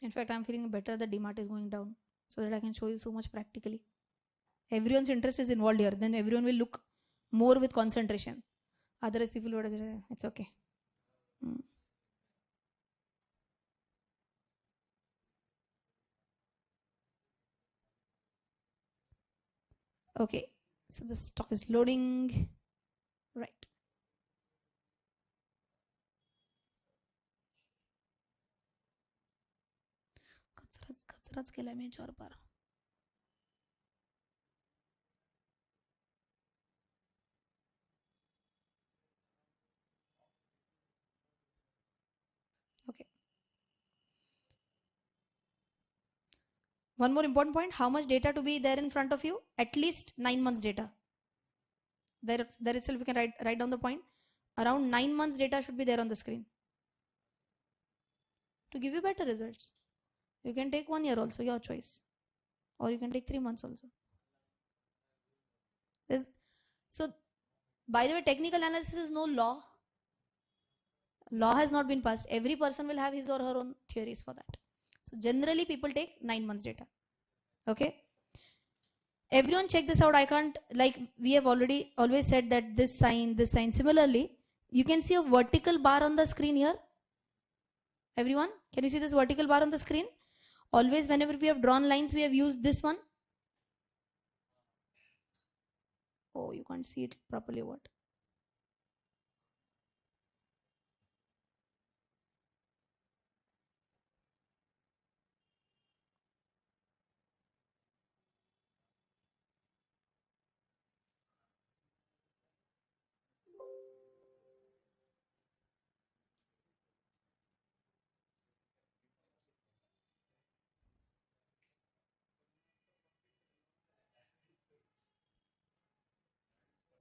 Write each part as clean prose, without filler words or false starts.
In fact, I'm feeling better that DMART is going down so that I can show you so much practically. Everyone's interest is involved here. Then everyone will look more with concentration. Otherwise, people would say, it's okay. Okay, so the stock is loading. Right. कचराच केलाय मी याच्यावर पार. Okay. One more important point, how much data to be there in front of you? At least 9 months data. There itself you can write down the point. Around 9 months data should be there on the screen to give you better results. You can take 1 year also, your choice, or you can take 3 months also. So by the way, technical analysis is no law. Law has not been passed. Every person will have his or her own theories for that. So generally people take 9 months data. Okay, everyone check this out. I can't, like we have always said that this sign. Similarly, you can see a vertical bar on the screen here. Everyone, can you see this vertical bar on the screen? Always whenever we have drawn lines, we have used this one. Oh, you can't see it properly. What?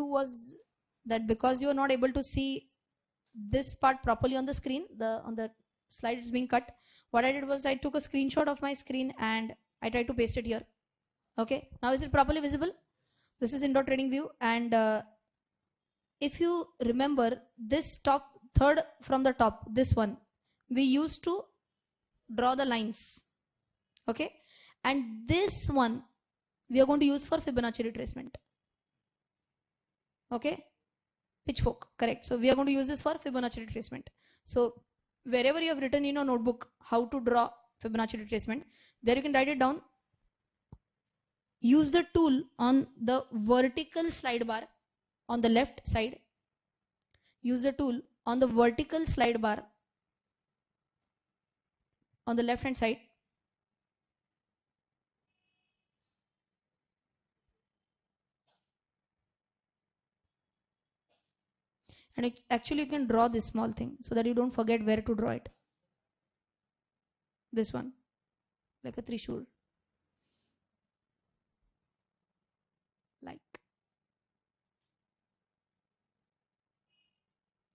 Was that because you are not able to see this part properly on the screen, on the slide is being cut. What I did was I took a screenshot of my screen and I tried to paste it here. Okay, now is it properly visible? This is indoor trading view, and if you remember this top third from the top, this one we used to draw the lines. Okay, and this one we are going to use for Fibonacci retracement. Okay, pitchfork, correct. So we are going to use this for Fibonacci retracement. So wherever you have written in your notebook how to draw Fibonacci retracement, there you can write it down. Use the tool on the vertical slide bar on the left side. Use the tool on the vertical slide bar on the left hand side. And actually you can draw this small thing so that you don't forget where to draw it. This one, like a trishul. Like.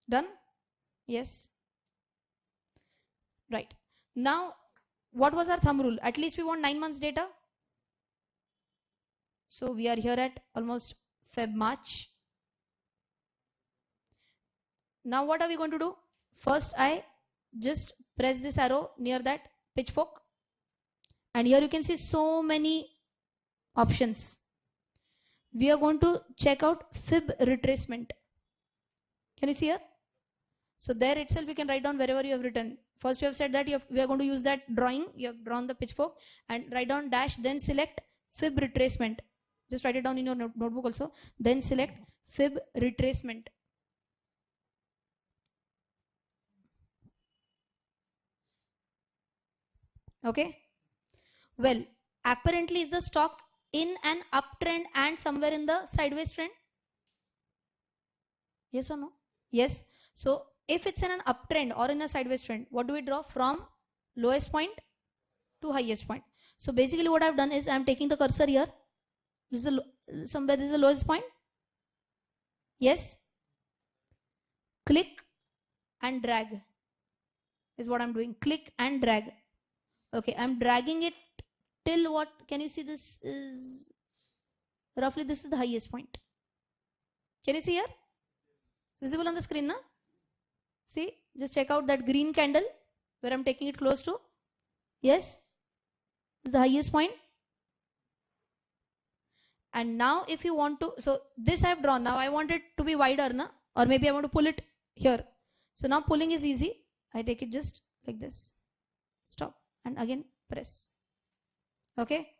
Done? Yes. Right. Now, what was our thumb rule? At least we want 9 months data. So we are here at almost Feb, March. Now what are we going to do? First, I just press this arrow near that pitchfork. And here you can see so many options. We are going to check out fib retracement. Can you see here? So there itself you can write down wherever you have written. First you have said that we are going to use that drawing. You have drawn the pitchfork and write down dash, then select fib retracement. Just write it down in your notebook also. Then select fib retracement. Okay. Well, apparently is the stock in an uptrend and somewhere in the sideways trend? Yes or no? Yes. So if it's in an uptrend or in a sideways trend, what do we draw? From lowest point to highest point. So basically what I've done is I'm taking the cursor here. This is somewhere this is the lowest point. Yes. Click and drag is what I'm doing. Click and drag. Okay, I'm dragging it till what? Can you see this is roughly this is the highest point. Can you see here? It's visible on the screen, na? See, just check out that green candle where I'm taking it close to. Yes, this is the highest point. And now if you want to, so this I have drawn. Now I want it to be wider, na? Or maybe I want to pull it here. So now pulling is easy. I take it just like this. Stop and again press. Okay.